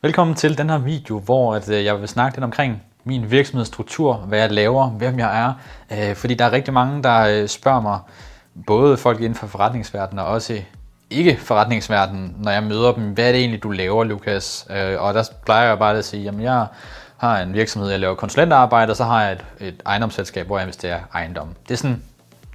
Velkommen til den her video, hvor jeg vil snakke lidt omkring min virksomhedsstruktur, hvad jeg laver, hvem jeg er. Fordi der er rigtig mange, der spørger mig, både folk inden for forretningsverdenen og også ikke forretningsverdenen, når jeg møder dem, hvad er det egentlig, du laver, Lukas? Og der plejer jeg bare at sige, jamen jeg har en virksomhed, jeg laver konsulentarbejde, og så har jeg et ejendomsselskab, hvor jeg investerer ejendom. Det er sådan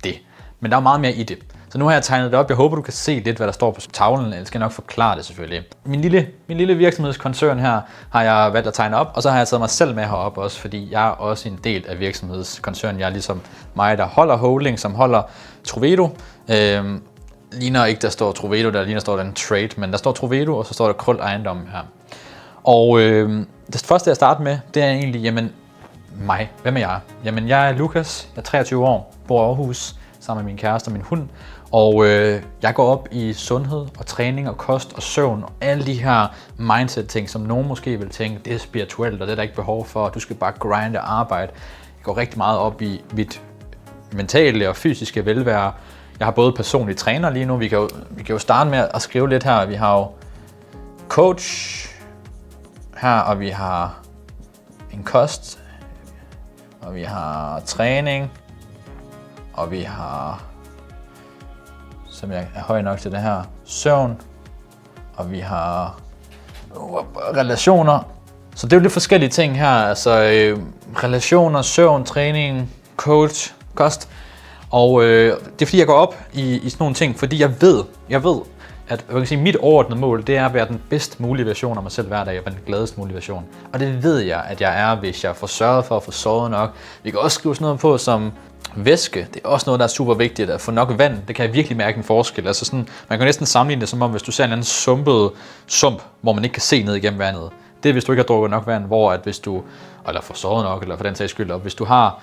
det. Men der er meget mere i det. Så nu har jeg tegnet det op. Jeg håber, du kan se lidt, hvad der står på tavlen. Jeg skal nok forklare det selvfølgelig. Min lille virksomhedskoncern her har jeg valgt at tegne op, og så har jeg taget mig selv med herop også, fordi jeg er også en del af virksomhedskoncernen. Jeg er ligesom mig, der holder holding, som holder Trovedo. Ligner ikke, der står Trovedo, der ligner, står der en trade, men der står Trovedo, og så står der Krøll Ejendom her. Og det første, jeg starter med, det er egentlig, jamen, mig. Hvem er jeg? Jamen, jeg er Lukas. Jeg er 23 år, bor i Aarhus, sammen med min kæreste og min hund. Og jeg går op i sundhed og træning og kost og søvn og alle de her mindset-ting, som nogen måske vil tænke, det er spirituelt, og det er der ikke behov for, du skal bare grinde og arbejde. Jeg går rigtig meget op i mit mentale og fysiske velvære. Jeg har både personlig træner lige nu, vi kan jo starte med at skrive lidt her. Vi har jo coach her, og vi har en kost, og vi har træning, og vi har, som jeg er høj nok til det her, søvn, og vi har relationer. Så det er jo lidt forskellige ting her, altså relationer, søvn, træning, coach, kost. Og det er fordi jeg går op i sådan nogle ting, fordi jeg ved, at jeg kan sige, mit overordnede mål, det er at være den bedst mulige version af mig selv hver dag, og den gladest mulige version. Og det ved jeg, at jeg er, hvis jeg får sørget for at få sovet nok. Vi kan også skrive sådan noget på som væske. Det er også noget, der er super vigtigt. At få nok vand, det kan jeg virkelig mærke en forskel. Altså sådan, man kan næsten sammenligne det som om, hvis du ser en anden sumpet sump, hvor man ikke kan se ned igennem vandet. Det er, hvis du ikke har drukket nok vand, hvor at hvis du, eller får sovet nok, eller for den sags skyld, og hvis du har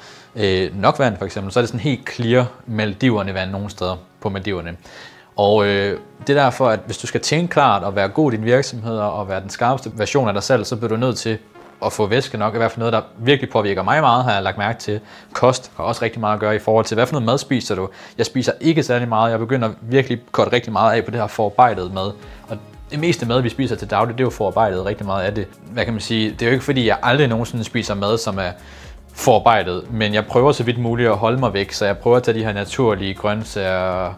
nok vand for eksempel, så er det sådan helt clear Maldiverne vand nogle steder på Maldiverne. Og det er derfor, at hvis du skal tænke klart og være god i din virksomhed og være den skarpeste version af dig selv, så bliver du nødt til at få væske nok. I hvert fald noget, der virkelig påvirker mig meget, har jeg lagt mærke til. Kost har også rigtig meget at gøre i forhold til, hvad for noget mad spiser du. Jeg spiser ikke særlig meget. Jeg begynder virkelig at korte rigtig meget af på det her forarbejdet mad. Og det meste mad, vi spiser til daglig, det er jo forarbejdet rigtig meget af det. Hvad kan man sige? Det er jo ikke fordi, jeg aldrig nogensinde spiser mad, som er forarbejdet, men jeg prøver så vidt muligt at holde mig væk, så jeg prøver at tage de her naturlige grøntsager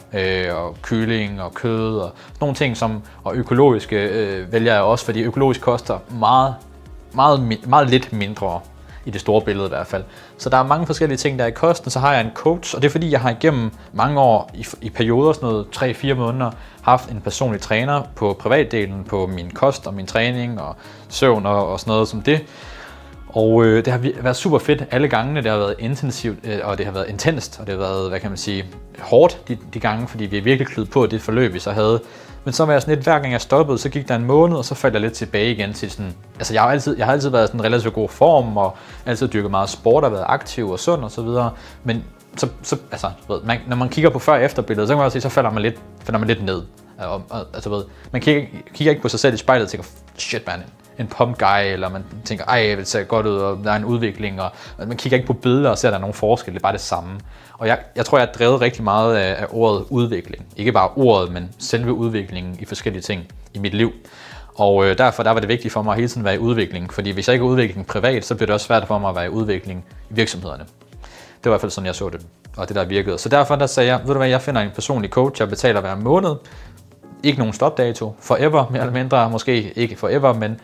og kylling og kød og sådan nogle ting, og økologiske vælger jeg også, fordi økologisk koster meget lidt mindre i det store billede i hvert fald. Så der er mange forskellige ting, der er i kosten. Så har jeg en coach, og det er fordi, jeg har igennem mange år, i perioder, sådan noget 3-4 måneder, haft en personlig træner på privatdelen, på min kost og min træning og søvn og sådan noget som det. Og det har været super fedt alle gangene, det har været intensivt, og det har været intenst, og det har været, hvad kan man sige, hårdt de gange, fordi vi har virkelig klædt på det forløb, vi så havde. Men så var jeg sådan lidt, hver gang jeg stoppede, så gik der en måned, og så faldt jeg lidt tilbage igen til sådan, altså jeg har altid været i sådan en relativt god form, og altid dyrket meget sport, og været aktiv og sund og så videre, men så altså, når man kigger på før- og efterbilledet, så kan man også se, så falder man lidt ned. Altså, man kigger ikke på sig selv i spejlet og tænker, shit man, en pump guy, eller man tænker, ej, det ser godt ud, og der er en udvikling, og man kigger ikke på billeder og ser, at der er nogle forskelle, det er bare det samme. Og jeg tror, jeg har drevet rigtig meget af ordet udvikling. Ikke bare ordet, men selve udviklingen i forskellige ting i mit liv. Og derfor var det vigtigt for mig at hele tiden være i udvikling, fordi hvis jeg ikke er udvikling privat, så bliver det også svært for mig at være i udvikling i virksomhederne. Det var i hvert fald sådan, jeg så det, og det der virkede. Så derfor der sagde jeg, ved du hvad, jeg finder en personlig coach, jeg betaler hver måned. Ikke nogen stopdato, forever, mere eller mindre, måske ikke forever, men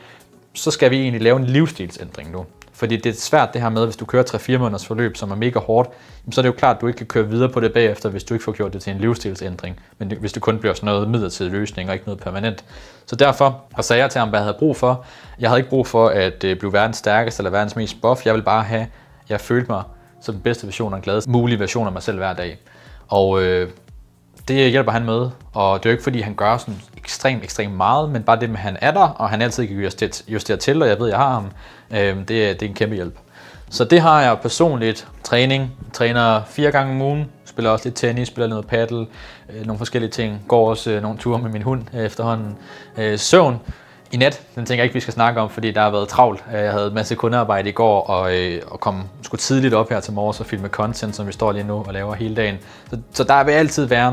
så skal vi egentlig lave en livsstilsændring nu. Fordi det er svært det her med, hvis du kører 3-4 måneders forløb, som er mega hårdt, så er det jo klart, at du ikke kan køre videre på det bagefter, hvis du ikke får gjort det til en livsstilsændring. Men hvis det kun bliver sådan noget midlertidig løsning og ikke noget permanent. Så derfor sagde jeg til ham, hvad jeg havde brug for. Jeg havde ikke brug for at blive verdens stærkeste eller verdens mest buff. Jeg ville bare have, jeg følte mig som den bedste version og den gladest mulige version af mig selv hver dag. Og det hjælper han med, og det er jo ikke fordi, han gør sådan ekstremt meget, men bare det med, at han er der, og han altid kan justere til, og jeg ved, at jeg har ham, det er en kæmpe hjælp. Så det har jeg personligt. Træner 4 gange om ugen, spiller også lidt tennis, spiller noget paddle, nogle forskellige ting, går også nogle ture med min hund efterhånden. Søvn i nat, den tænker jeg ikke, vi skal snakke om, fordi der har været travlt. Jeg havde en masse kundearbejde i går, og kom sgu tidligt op her til morgen og filme content, som vi står lige nu og laver hele dagen. Så der vil altid være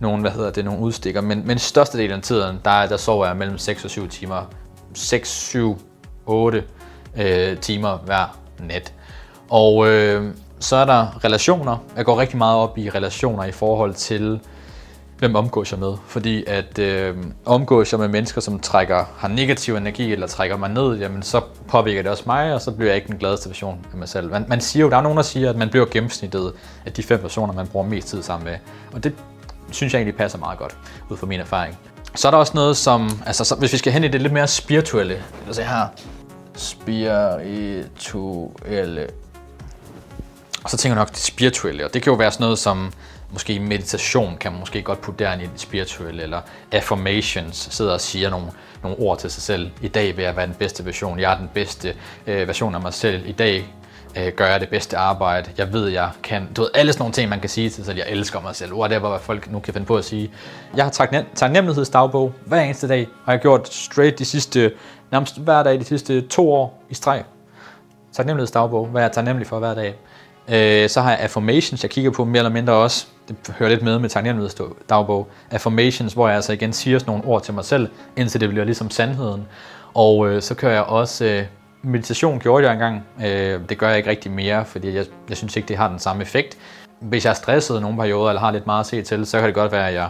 nogle udstikker, men størstedelen af tiden, der sover jeg mellem 6 og 7 timer 6, 7, 8 timer hver nat. Og så er der relationer. Jeg går rigtig meget op i relationer i forhold til, hvem omgås jeg med. Fordi at omgås jeg med mennesker, som har negativ energi eller trækker mig ned, jamen så påvirker det også mig, og så bliver jeg ikke den gladeste version af mig selv. Man siger jo, der er nogen, der siger, at man bliver gennemsnittet af de 5 personer, man bruger mest tid sammen med. Og det synes jeg egentlig passer meget godt, ud fra min erfaring. Så er der også noget som, altså hvis vi skal hen i det lidt mere spirituelle, altså her, spirituelle, og så tænker jeg nok det spirituelle, og det kan jo være sådan noget som, måske meditation kan man måske godt putte derind i det spirituelle, eller affirmations, sidder og siger nogle ord til sig selv. I dag vil jeg være den bedste version, jeg er den bedste version af mig selv, i dag gør jeg det bedste arbejde, jeg ved, jeg kan, du ved, alle sådan nogle ting, man kan sige til sig, jeg elsker mig selv, whatever, hvad folk nu kan finde på at sige. Jeg har taknemmelighedsdagbog hver eneste dag, og jeg har gjort straight nærmest hver dag de sidste 2 år i streg. Taknemmelighedsdagbog, hvad jeg er taknemmelig for hver dag. Så har jeg affirmations, jeg kigger på mere eller mindre også. Det hører lidt med taknemmelighedsdagbog. Affirmations, hvor jeg altså igen siger sådan nogle ord til mig selv, indtil det bliver ligesom sandheden. Og så kører jeg også meditation, gjorde jeg engang. Det gør jeg ikke rigtig mere, fordi jeg synes ikke, det har den samme effekt. Hvis jeg er stresset i nogle perioder, eller har lidt meget at se til, så kan det godt være, at jeg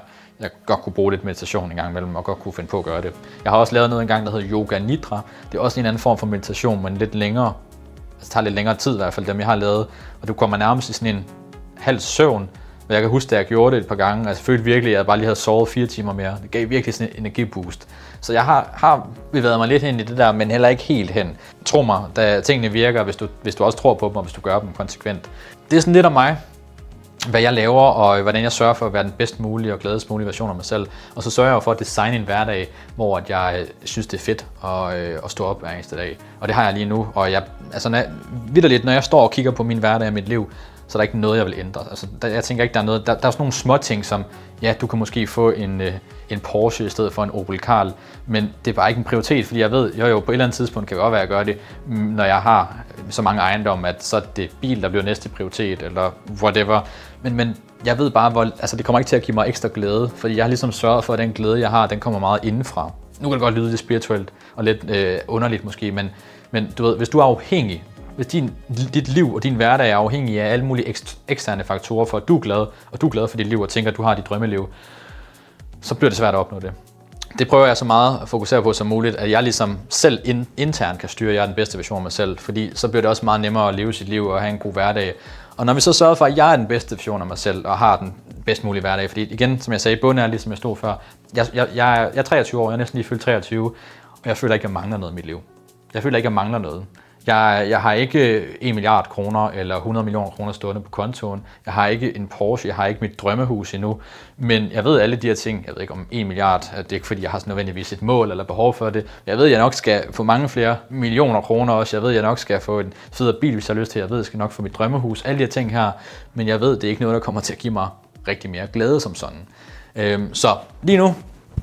godt kunne bruge lidt meditation en gang imellem, og godt kunne finde på at gøre det. Jeg har også lavet noget engang, der hedder Yoga Nidra. Det er også en anden form for meditation, men lidt længere. Det tager lidt længere tid i hvert fald, dem jeg har lavet. Og du kommer nærmest i sådan en halv søvn. Og jeg kan huske, at jeg gjorde det et par gange. Altså, jeg følte virkelig, at jeg bare lige havde sovet 4 timer mere. Det gav virkelig sådan en energiboost. Så jeg har bevæget mig lidt hen i det der, men heller ikke helt hen. Tro mig, da tingene virker, hvis du også tror på dem, og hvis du gør dem konsekvent. Det er sådan lidt om mig, hvad jeg laver, og hvordan jeg sørger for at være den bedst mulige og gladest mulige version af mig selv. Og så sørger jeg for at designe en hverdag, hvor jeg synes, det er fedt at stå op hver eneste dag. Og det har jeg lige nu. Og vitterligt, når jeg står og kigger på min hverdag og mit liv, så er der ikke noget, jeg vil ændre. Altså, jeg tænker ikke, der er noget. Der er sådan nogle små ting, som, ja, du kan måske få en Porsche i stedet for en Opel Karl, men det er bare ikke en prioritet, fordi jeg ved, jo på et eller andet tidspunkt kan det godt være, at jeg gør det, når jeg har så mange ejendomme, at så er det bil, der bliver næste prioritet, eller whatever. Men jeg ved bare, det kommer ikke til at give mig ekstra glæde, fordi jeg har ligesom sørget for, at den glæde, jeg har, den kommer meget indenfra. Nu kan det godt lyde lidt spirituelt og lidt underligt måske, men du ved, hvis du er afhængig, hvis dit liv og din hverdag er afhængig af alle mulige eksterne faktorer for, at du er glad, og du er glad for dit liv og tænker, at du har dit drømmeliv, så bliver det svært at opnå det. Det prøver jeg så meget at fokusere på som muligt, at jeg ligesom selv internt kan styre, at jeg er den bedste version af mig selv, fordi så bliver det også meget nemmere at leve sit liv og have en god hverdag. Og når vi så sørger for, at jeg er den bedste version af mig selv og har den bedst mulige hverdag, fordi igen, som jeg sagde, bunden er ligesom jeg stod før, jeg er 23 år, jeg er næsten lige fyldt 23, og jeg føler ikke, at jeg mangler noget i mit liv. Jeg føler ikke, at jeg mangler noget. Jeg har ikke 1 milliard kroner eller 100 millioner kroner stående på kontoen. Jeg har ikke en Porsche, jeg har ikke mit drømmehus endnu. Men jeg ved alle de her ting. Jeg ved ikke om 1 milliard, det er ikke fordi, jeg har sådan nødvendigvis et mål eller behov for det. Jeg ved, at jeg nok skal få mange flere millioner kroner også. Jeg ved, at jeg nok skal få en federe bil, hvis jeg har lyst til. Jeg ved, at jeg skal nok få mit drømmehus. Alle de her ting her. Men jeg ved, det er ikke noget, der kommer til at give mig rigtig mere glæde som sådan. Så lige nu,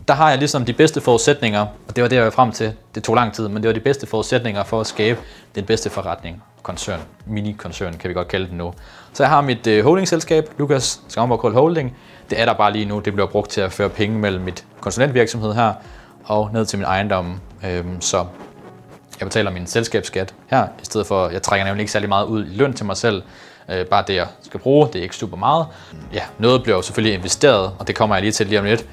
der har jeg ligesom de bedste forudsætninger, og det var det, jeg var frem til. Det tog lang tid, men det var de bedste forudsætninger for at skabe den bedste forretning. Koncern, mini-koncern kan vi godt kalde det nu. Så jeg har mit holdingselskab, Lukas Skamborg Krøll Holding. Det er der bare lige nu. Det bliver brugt til at føre penge mellem mit konsulentvirksomhed her og ned til min ejendom. Så jeg betaler min selskabsskat her, i stedet for, jeg trækker nemlig ikke særlig meget ud i løn til mig selv. Bare det, jeg skal bruge, det er ikke super meget. Ja, noget bliver jo selvfølgelig investeret, og det kommer jeg lige til lige om lidt.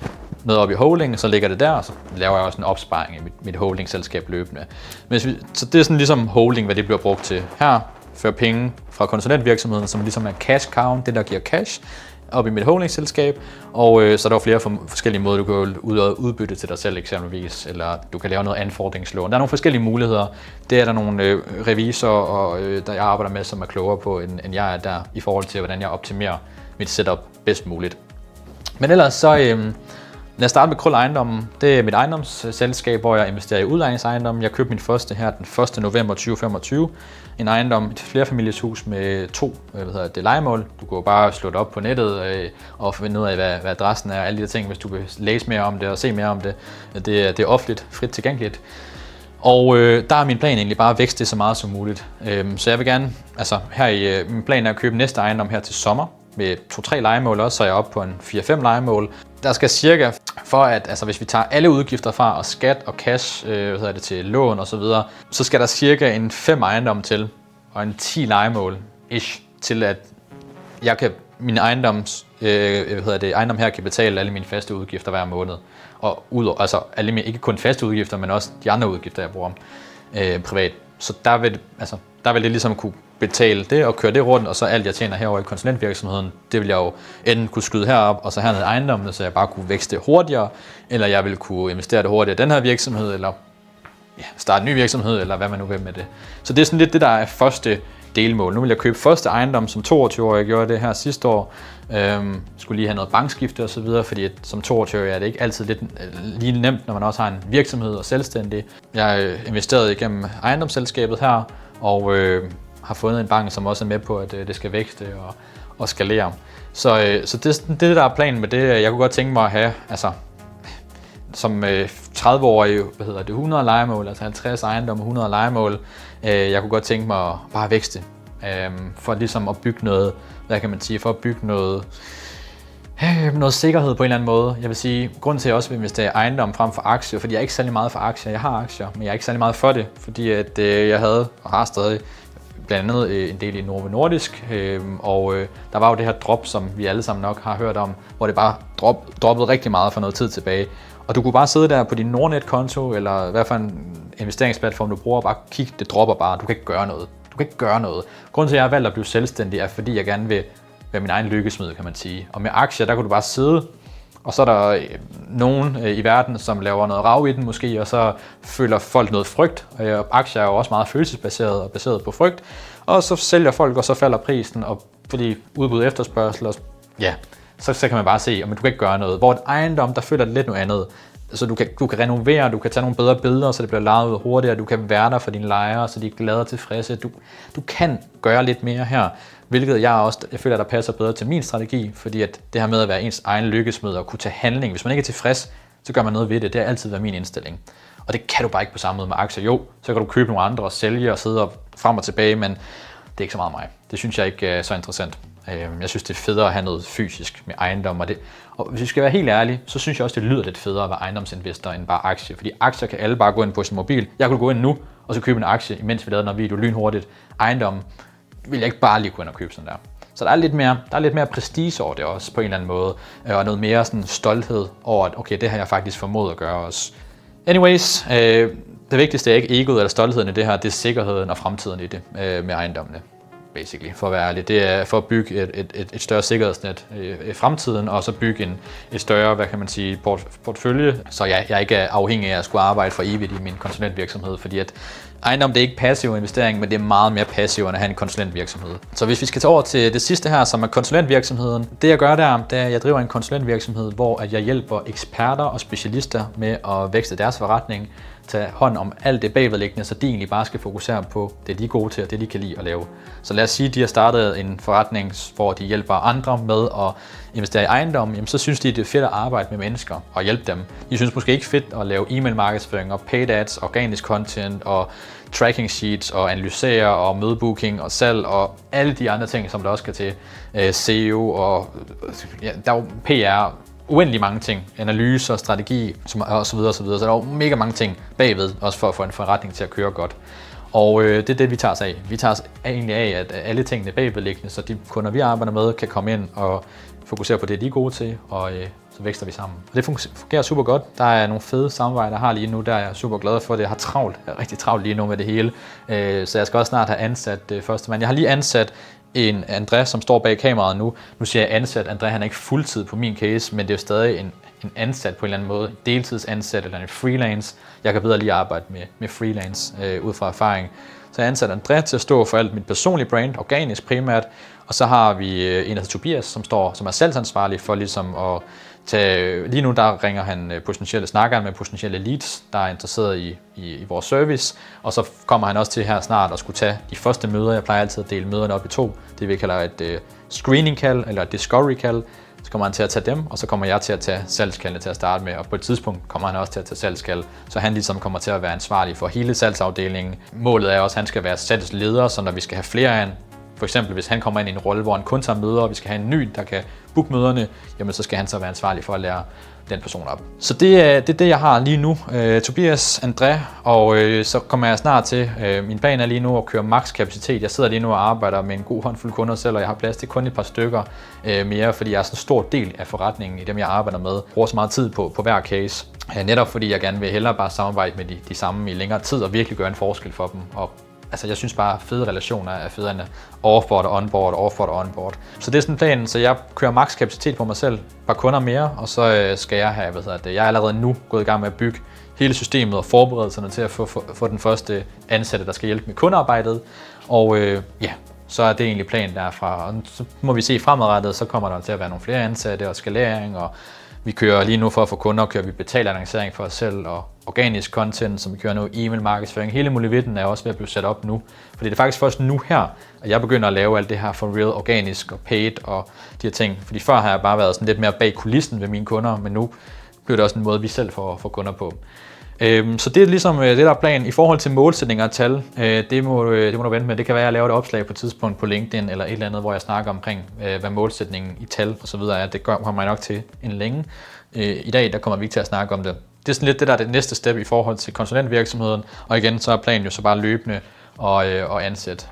Noget op i holding, så ligger det der, og så laver jeg også en opsparing i mit holdingselskab løbende. Så det er sådan ligesom holding, hvad det bliver brugt til. Her fører penge fra konsulentvirksomheden, som ligesom er cash count, det der giver cash, op i mit holdingselskab, og så er der flere forskellige måder, du kan ud og udbytte til dig selv eksempelvis, eller du kan lave noget anfordringslån. Der er nogle forskellige muligheder. Det er der nogle revisorer, der jeg arbejder med, som er klogere på, end jeg er der, i forhold til, hvordan jeg optimerer mit setup bedst muligt. Men ellers så... Lad os starte med Krøll Ejendommen. Det er mit ejendomsselskab, hvor jeg investerer i udlejningsejendommen. Jeg købte min første her den 1. november 2025. En ejendom, et flerfamilieshus med 2 lejemål. Du kan jo bare slå det op på nettet og finde ud af, hvad adressen er og alle de ting, hvis du vil læse mere om det og se mere om det. Det er offentligt, frit tilgængeligt. Og der er min plan egentlig bare at vækste det så meget som muligt. Så jeg vil gerne, min plan er at købe næste ejendom her til sommer. med 2-3 lejemål også, så er jeg oppe på en 4-5 lejemål. Der skal cirka, for at, altså hvis vi tager alle udgifter fra, og skat og cash, til lån og så videre, så skal der cirka en 5 ejendom til, og en 10 lejemål ish, til at jeg kan, min ejendom her kan betale alle mine faste udgifter hver måned. Og altså alle mine, ikke kun faste udgifter, men også de andre udgifter, jeg bruger privat. Så der vil det ligesom kunne betale det og køre det rundt, og så alt jeg tjener herovre i konsulentvirksomheden, det vil jeg jo enten kunne skyde herop, og så hernede i ejendommen, så jeg bare kunne vækste hurtigere, eller jeg vil kunne investere det hurtigere i den her virksomhed, eller starte en ny virksomhed, eller hvad man nu vil med det. Så det er sådan lidt det, der er første delmål. Nu vil jeg købe første ejendom som 22-årig. Jeg gjorde det her sidste år. Skulle lige have noget bankskifte og så videre, fordi som 22-årig er det ikke altid lige nemt, når man også har en virksomhed og selvstændig. Jeg investerede igennem ejendomsselskabet her, og har fundet en bank, som også er med på, at det skal vækste og skalere. Så det der er planen med det. Jeg kunne godt tænke mig at have, altså som 30-årig, 100 lejemål, altså 50 ejendomme, 100 lejemål. Jeg kunne godt tænke mig at bare vækste, for ligesom at bygge noget, hvad kan man sige, for at bygge noget sikkerhed på en eller anden måde. Jeg vil sige, grunden til at jeg også vil investere i ejendom frem for aktier, fordi jeg er ikke særlig meget for aktier. Jeg har aktier, men jeg er ikke særlig meget for det, fordi at jeg havde og har stadig blandt andet en del i Novo Nordisk, og der var jo det her drop, som vi alle sammen nok har hørt om, hvor det bare droppede rigtig meget for noget tid tilbage. Og du kunne bare sidde der på din Nordnet-konto, eller hvad for en investeringsplatform du bruger, og bare kigge, det dropper bare. Du kan ikke gøre noget. Grunden til, at jeg har valgt at blive selvstændig, er fordi jeg gerne vil være min egen lykkesmed, kan man sige. Og med aktier, der kunne du bare sidde, og så er der nogen i verden, som laver noget rav i den måske, og så føler folk noget frygt. Og aktier er jo også meget følelsesbaseret og baseret på frygt. Og så sælger folk, og så falder prisen, og fordi udbud og efterspørgsel, og så kan man bare se, at du kan ikke gøre noget. Hvor et ejendom, der føler det lidt noget andet. Så du kan renovere, du kan tage nogle bedre billeder, så det bliver lavet ud hurtigere, du kan være der for dine lejere, så de er glade og tilfredse. Du kan gøre lidt mere her, hvilket jeg føler, der passer bedre til min strategi, fordi at det her med at være ens egen lykkesmed og kunne tage handling, hvis man ikke er tilfreds, så gør man noget ved det. Det har altid været min indstilling. Og det kan du bare ikke på samme måde med aktier. Jo, så kan du købe nogle andre og sælge og sidde frem og tilbage, men det er ikke så meget mig. Det synes jeg ikke er så interessant. Jeg synes, det er federe at have noget fysisk med ejendom. Og hvis vi skal være helt ærlige, så synes jeg også, det lyder lidt federe at være ejendomsinvestor end bare aktier. Fordi aktier kan alle bare gå ind på sin mobil. Jeg kunne gå ind nu og så købe en aktie, imens vi lavede noget video lynhurtigt. Ejendom vil jeg ikke bare lige gå ind og købe sådan der. Så der er lidt mere prestige over det også på en eller anden måde. Og noget mere sådan stolthed over, at okay, det har jeg faktisk formået at gøre også. Anyways, det vigtigste er ikke egoet eller stoltheden i det her, det er sikkerheden og fremtiden i det med ejendommene. Basically, for at være ærlig. Det er for at bygge et større sikkerhedsnet i fremtiden, og så bygge et større, hvad kan man sige, portfølje, så jeg ikke er afhængig af at skulle arbejde for evigt i min konsulentvirksomhed, fordi at ejendom, det er ikke passiv investering, men det er meget mere passiv end at have en konsulentvirksomhed. Så hvis vi skal tage over til det sidste her, som er konsulentvirksomheden, det jeg gør der, det er, at jeg driver en konsulentvirksomhed, hvor at jeg hjælper eksperter og specialister med at vækste deres forretning, tage hånd om alt det bagvedliggende, så de egentlig bare skal fokusere på det, de er gode til, og det, de kan lide at lave. Så lad os sige, at de har startet en forretning, hvor de hjælper andre med at investere i ejendom, jamen så synes de, det er fedt at arbejde med mennesker og hjælpe dem. De synes måske ikke fedt at lave e-mail markedsføring og paid ads, organisk content og tracking sheets og analysere og mødebooking og salg og alle de andre ting, som der også skal til. SEO og der er jo PR, uendelig mange ting, analyser, strategi og så videre, så videre. Så der er jo mega mange ting bagved, også for at få en forretning til at køre godt. Og det er det, vi tager os af. Vi tager os egentlig af, at alle tingene bagvedliggende, så de kunder, vi arbejder med, kan komme ind og fokusere på det, de er gode til, og så vækster vi sammen. Og det fungerer super godt. Der er nogle fede samarbejder, jeg har lige nu, der er jeg super glad for det. Jeg har travlt, jeg er rigtig travlt lige nu med det hele. Så jeg skal også snart have ansat første mand. Jeg har lige ansat en André, som står bag kameraet nu. Nu siger jeg ansat. André, han er ikke fuldtid på min case, men det er jo stadig en ansat på en eller anden måde. Deltidsansat eller en freelance. Jeg kan bedre lige arbejde med freelance ud fra erfaring. Så jeg ansat André til at stå for alt mit personlige brand, organisk primært. Og så har vi en, der hedder Tobias, som er salgsansvarlig for ligesom at tage... Lige nu der ringer han snakker med potentielle leads, der er interesseret i vores service. Og så kommer han også til her snart at skulle tage de første møder. Jeg plejer altid at dele møderne op i 2. Det vi kalder et screening call eller et discovery call. Så kommer han til at tage dem, og så kommer jeg til at tage salgskaldene til at starte med. Og på et tidspunkt kommer han også til at tage salgskald, så han ligesom kommer til at være ansvarlig for hele salgsafdelingen. Målet er også, at han skal være salgsleder, så når vi skal have flere af For eksempel, hvis han kommer ind i en rolle, hvor han kun tager møder, og vi skal have en ny, der kan booke møderne, jamen så skal han så være ansvarlig for at lære den person op. Så det er det, jeg har lige nu. Tobias, André, og så kommer jeg snart til. Min plan er lige nu at køre max kapacitet. Jeg sidder lige nu og arbejder med en god håndfuld kunder selv, og jeg har plads til kun et par stykker mere, fordi jeg er sådan en stor del af forretningen i dem, jeg arbejder med. Jeg bruger så meget tid på hver case. Netop fordi jeg gerne vil hellere bare samarbejde med de samme i længere tid og virkelig gøre en forskel for dem. Og altså, jeg synes bare, at fede relationer er federe end offboard og onboard. Så det er sådan planen, så jeg kører max kapacitet på mig selv, bare kunder mere, og så skal jeg have, jeg er allerede nu gået i gang med at bygge hele systemet og forberedelserne til at få den første ansatte, der skal hjælpe med kundearbejdet. Og så er det egentlig planen derfra. Og så må vi se fremadrettet, så kommer der til at være nogle flere ansatte og skalering, og vi kører lige nu for at få kunder, kører vi betalannoncering for os selv og organisk content, som vi kører nu, e-mail markedsføring. Hele muligheden er også ved at blive sat op nu. Fordi det er faktisk først nu her, at jeg begynder at lave alt det her for real, organisk og paid og de her ting. Fordi før har jeg bare været sådan lidt mere bag kulissen ved mine kunder, men nu bliver det også en måde, vi selv får kunder på. Så det er ligesom det, der er planen. I forhold til målsætninger og tal, det må du vente med. Det kan være, at jeg laver et opslag på et tidspunkt på LinkedIn eller et eller andet, hvor jeg snakker omkring, hvad målsætningen i tal og så videre er. Det kommer jeg nok til en længe. I dag der kommer vi ikke til at snakke om det. Det er sådan lidt det, der er det næste step i forhold til konsulentvirksomheden. Og igen, så er planen jo så bare løbende og ansætte.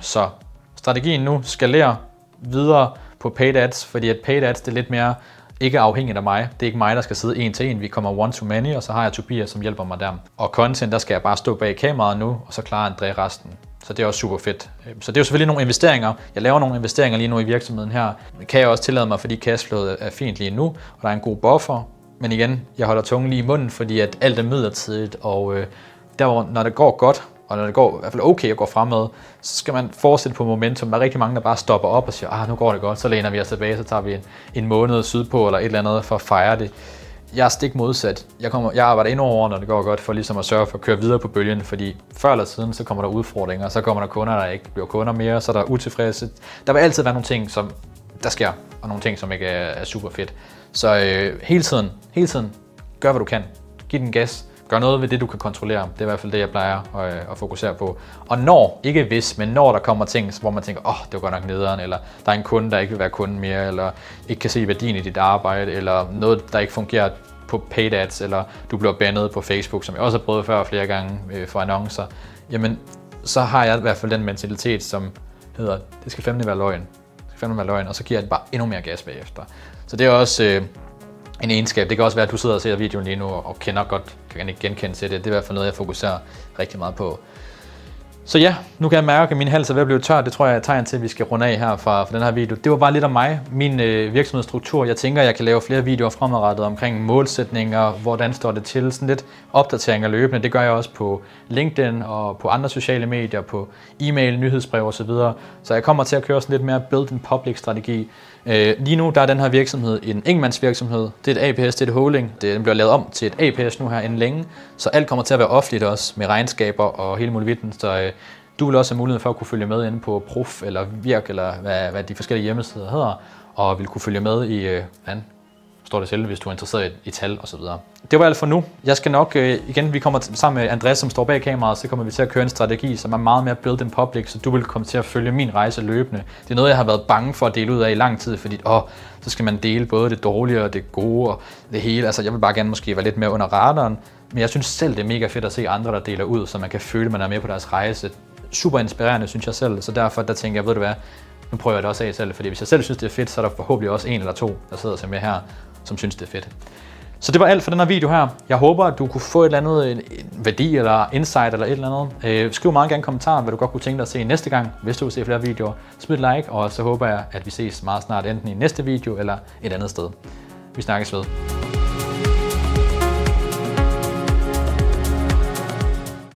Så strategien nu skalerer videre på paid ads, fordi at paid ads det er lidt mere ikke afhængigt af mig. Det er ikke mig, der skal sidde en til en. Vi kommer one to many, og så har jeg Tobias, som hjælper mig der. Og content, der skal jeg bare stå bag kameraet nu, og så klarer André resten. Så det er også super fedt. Så det er jo selvfølgelig nogle investeringer. Jeg laver nogle investeringer lige nu i virksomheden her. Det kan jeg også tillade mig, fordi cashflowet er fint lige nu, og der er en god buffer. Men igen, jeg holder tungen lige i munden, fordi at alt er midlertidigt, og der hvor, når det går godt, og når det går i hvert fald okay at gå fremad, så skal man fortsætte på momentum. Der er rigtig mange, der bare stopper op og siger, nu går det godt, så læner vi os tilbage, så tager vi en måned sydpå eller et eller andet for at fejre det. Jeg er stik modsat. Jeg arbejder endnu over, når det går godt, for ligesom at sørge for at køre videre på bølgen, fordi før eller siden, så kommer der udfordringer, så kommer der kunder, der ikke bliver kunder mere, så er der utilfredse. Der vil altid være nogle ting, som der sker, og nogle ting, som ikke er super fedt. Så hele tiden, gør hvad du kan. Giv den gas. Gør noget ved det, du kan kontrollere. Det er i hvert fald det, jeg plejer at fokusere på. Og ikke hvis, men når der kommer ting, hvor man tænker, det var godt nok nederen, eller der er en kunde, der ikke vil være kunde mere, eller ikke kan se værdien i dit arbejde, eller noget, der ikke fungerer på paid ads, eller du bliver bandet på Facebook, som jeg også har prøvet før flere gange for annoncer, jamen, så har jeg i hvert fald den mentalitet, som hedder, det skal fandme være løgn. Og så giver jeg bare endnu mere gas bagefter. Så det er også en egenskab. Det kan også være, at du sidder og ser videoen lige nu og kan ikke genkende til det. Det er i hvert fald noget, jeg fokuserer rigtig meget på. Så ja, nu kan jeg mærke, at min hals er ved at blive tør. Det tror jeg er et tegn til, at vi skal runde af her fra den her video. Det var bare lidt om mig, min virksomhedsstruktur. Jeg tænker, at jeg kan lave flere videoer fremadrettet omkring målsætninger, hvordan står det til, sådan lidt opdateringer løbende. Det gør jeg også på LinkedIn og på andre sociale medier, på e-mail, nyhedsbrev osv. Så jeg kommer til at køre sådan lidt mere build in public strategi. Lige nu der er den her virksomhed en enkeltmandsvirksomhed. Det er et APS, det er et holding. Den bliver lavet om til et APS nu her inden længe. Så alt kommer til at være offentligt også med regnskaber og hele muligheden. Så du vil også have mulighed for at kunne følge med inde på Prof eller Virk eller hvad de forskellige hjemmesider hedder. Og vil kunne følge med i, hvordan står det selv, hvis du er interesseret i tal osv. Det var alt for nu. Jeg skal nok, igen, vi kommer sammen med Andreas, som står bag kameraet, så kommer vi til at køre en strategi, som er meget mere build in public, så du vil komme til at følge min rejse løbende. Det er noget, jeg har været bange for at dele ud af i lang tid, fordi så skal man dele både det dårlige og det gode og det hele. Altså, jeg vil bare gerne måske være lidt mere under radaren, men jeg synes selv, det er mega fedt at se andre, der deler ud, så man kan føle, at man er med på deres rejse. Super inspirerende, synes jeg selv, så derfor der tænker jeg, ved du hvad, nu prøver jeg det også af selv, fordi hvis jeg selv synes, det er fedt, så er der forhåbentlig også en eller to, der sidder sig med her, som synes, det er fedt. Så det var alt for den her video her. Jeg håber, at du kunne få et eller andet en værdi eller insight eller et eller andet. Skriv meget gerne i kommentarer, hvad du godt kunne tænke dig at se næste gang, hvis du vil se flere videoer. Smid et like, og så håber jeg, at vi ses meget snart enten i næste video eller et andet sted. Vi snakkes ved.